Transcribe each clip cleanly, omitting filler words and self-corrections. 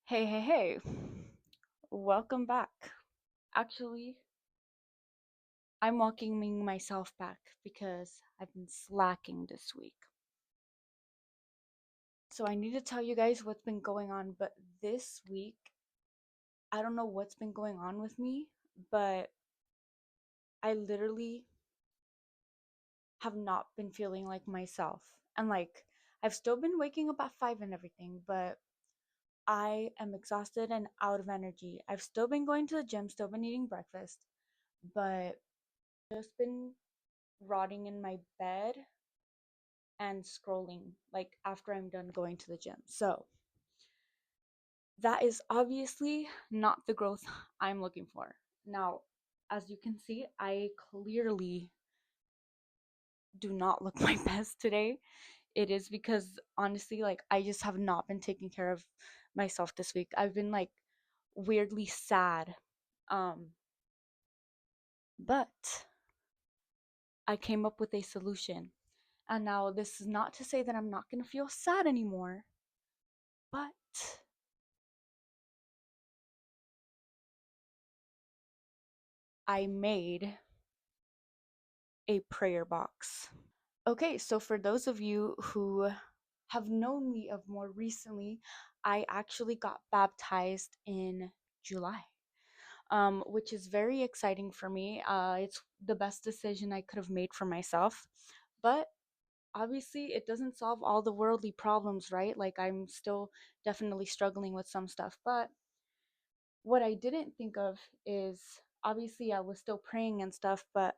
Hey, hey, hey. Welcome back. Actually, I'm welcoming myself back because I've been slacking this week. So I need to tell you guys what's been going on, but this week, I don't know what's been going on with me, but I literally have not been feeling like myself. And I've still been waking up at 5 and everything, but I am exhausted and out of energy. I've still been going to the gym, still been eating breakfast, but just been rotting in my bed and scrolling like after I'm done going to the gym. So that is obviously not the growth I'm looking for. Now, as you can see, I clearly do not look my best today. It is because honestly, I just have not been taking care of myself this week. I've been weirdly sad. Um, but I came up with a solution. And now this is not to say that I'm not going to feel sad anymore, but I made a prayer box. Okay, so for those of you who have known me of more recently, I actually got baptized in July, which is very exciting for me. It's the best decision I could have made for myself, but obviously it doesn't solve all the worldly problems, right? Like I'm still definitely struggling with some stuff, but what I didn't think of is obviously I was still praying and stuff, but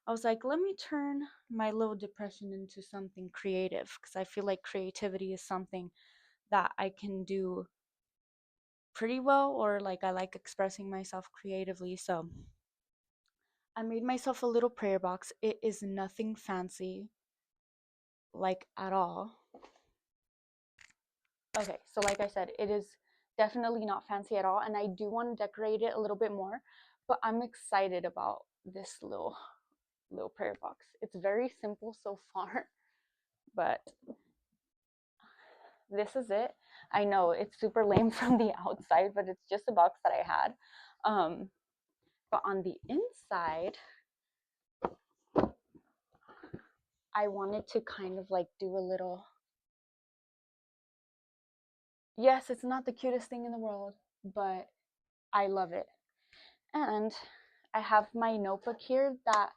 I was like, let me turn my little depression into something creative because I feel like creativity is something that I can do pretty well, or I like expressing myself creatively. So I made myself a little prayer box. It is nothing fancy, like at all. Okay, so like I said, it is definitely not fancy at all, and I do want to decorate it a little bit more, but I'm excited about this little prayer box. It's very simple so far, but this is it. I know it's super lame from the outside, but it's just a box that I had. But on the inside, I wanted to kind of do a little. Yes, it's not the cutest thing in the world, but I love it. And I have my notebook here that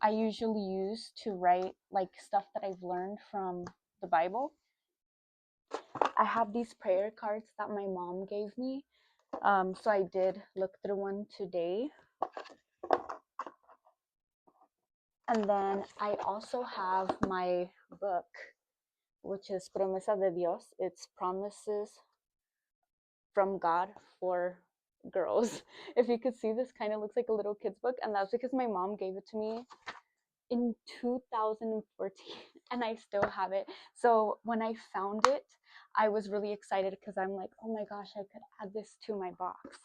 I usually use to write stuff that I've learned from the Bible. I have these prayer cards that my mom gave me. So I did look through one today. And then I also have my book, which is Promesa de Dios. It's promises from God for girls. If you could see, this kind of looks like a little kid's book. And that's because my mom gave it to me in 2014 and I still have it. So when I found it, I was really excited because I'm like, oh my gosh, I could add this to my box.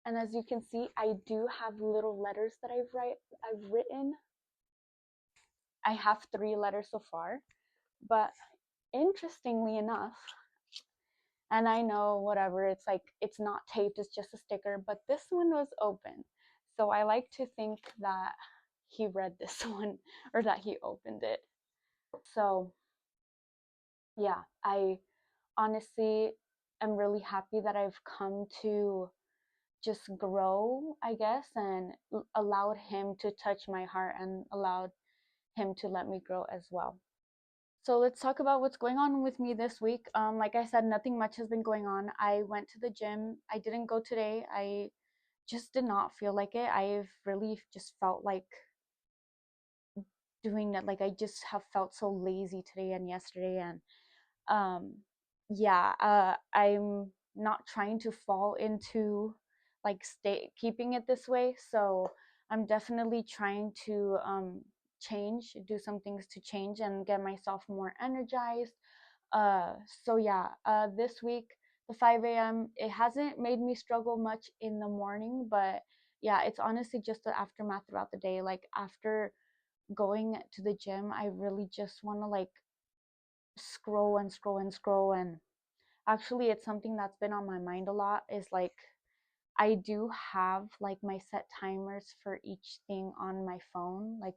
And as you can see, I do have little letters that I've written. I have 3 letters so far, but interestingly enough, and I know whatever, it's not taped, it's just a sticker, but this one was open. So I like to think that he read this one or that he opened it. So yeah, I honestly am really happy that I've come to just grow, I guess, and allowed him to touch my heart and allowed him to let me grow as well. So let's talk about what's going on with me this week. Like I said, nothing much has been going on. I went to the gym. I didn't go today. I just did not feel like it. I've really just felt like doing that. Like I just have felt so lazy today and yesterday, and um yeah, I'm not trying to fall into stay keeping it this way, so I'm definitely trying to change, do some things to change and get myself more energized. So yeah, this week the 5 a.m., it hasn't made me struggle much in the morning, but yeah, it's honestly just the aftermath throughout the day. Like after going to the gym, I really just want to scroll and scroll and scroll, and Actually, it's something that's been on my mind a lot, is like I do have like my set timers for each thing on my phone, like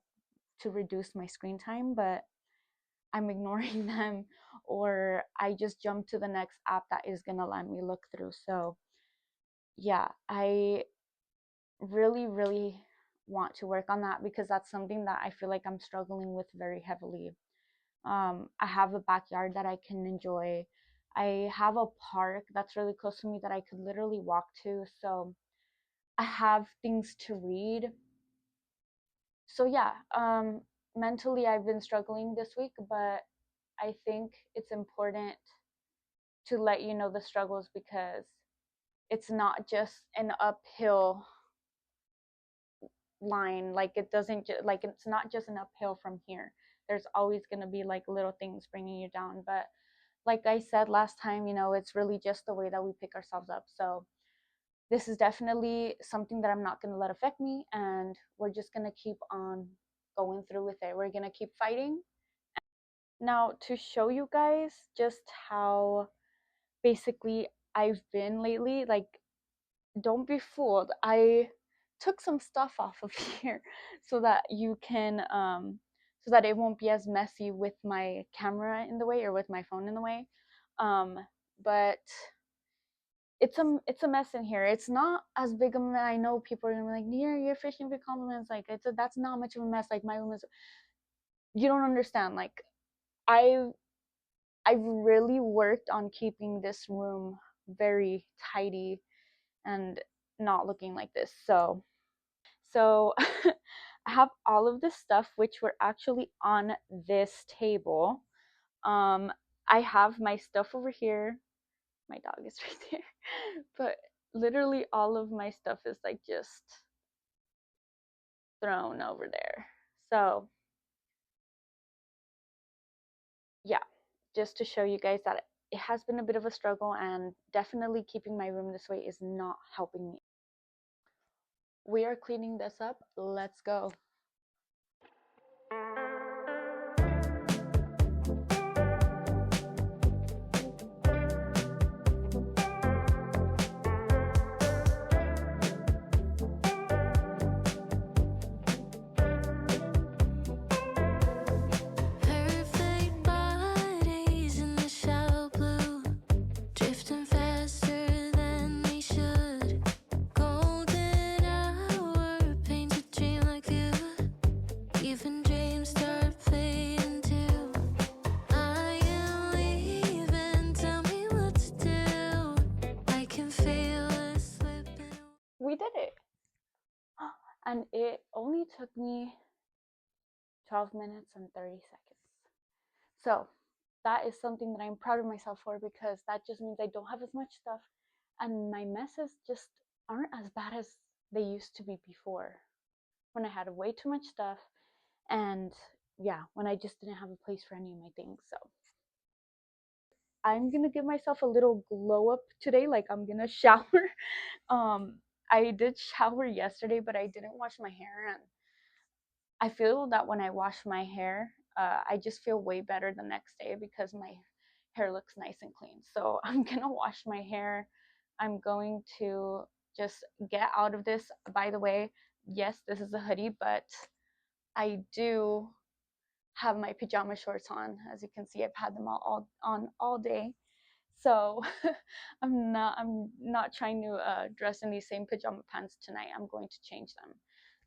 to reduce my screen time, but I'm ignoring them, or I just jump to the next app that is going to let me look through. So, yeah, I really, really want to work on that because that's something that I feel like I'm struggling with very heavily. I have a backyard that I can enjoy. I have a park that's really close to me that I could literally walk to. So I have things to read. So yeah, mentally I've been struggling this week, but I think it's important to let you know the struggles because it's not just an uphill line. Like it doesn't like it's not just an uphill from here. There's always going to be like little things bringing you down, but like I said last time, it's really just the way that we pick ourselves up. So this is definitely something that I'm not going to let affect me, and we're just going to keep on going through with it. We're going to keep fighting. Now, to show you guys just how basically I've been lately, like, don't be fooled. I took some stuff off of here so that you can so that it won't be as messy with my camera in the way or with my phone in the way. Um but it's a mess in here. It's not as big of a mess. I know people are gonna be like, "Near, you're fishing for compliments." Like that's not much of a mess. Like my room is. You don't understand. Like I I've really worked on keeping this room very tidy and not looking like this. So I have all of this stuff which were actually on this table. Um, I have my stuff over here. My dog is right there. But literally all of my stuff is like just thrown over there. So yeah, just to show you guys that it has been a bit of a struggle, and definitely keeping my room this way is not helping me. We are cleaning this up. Let's go. Perfect bodies in the shallow blue, drifting faster than they should. Golden hour paints a dreamlike view. Even dreams start fading too. I am leaving, tell me what to do. I can feel it slipping. We did it. And it only took me 12 minutes and 30 seconds. So that is something that I'm proud of myself for, because that just means I don't have as much stuff and my messes just aren't as bad as they used to be before, when I had way too much stuff, and yeah, when I just didn't have a place for any of my things. So I'm gonna give myself a little glow up today. Like I'm gonna shower. I did shower yesterday, but I didn't wash my hair, and I feel that when I wash my hair, I just feel way better the next day because my hair looks nice and clean. So I'm gonna wash my hair. I'm going to just get out of this. By the way, yes, this is a hoodie, but I do have my pajama shorts on. As you can see, I've had them all on all day. So I'm not trying to dress in these same pajama pants tonight. I'm going to change them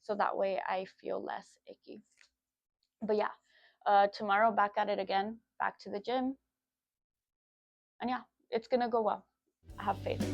so that way I feel less icky. But yeah, tomorrow back at it again, back to the gym, and yeah, it's gonna go well. I have faith.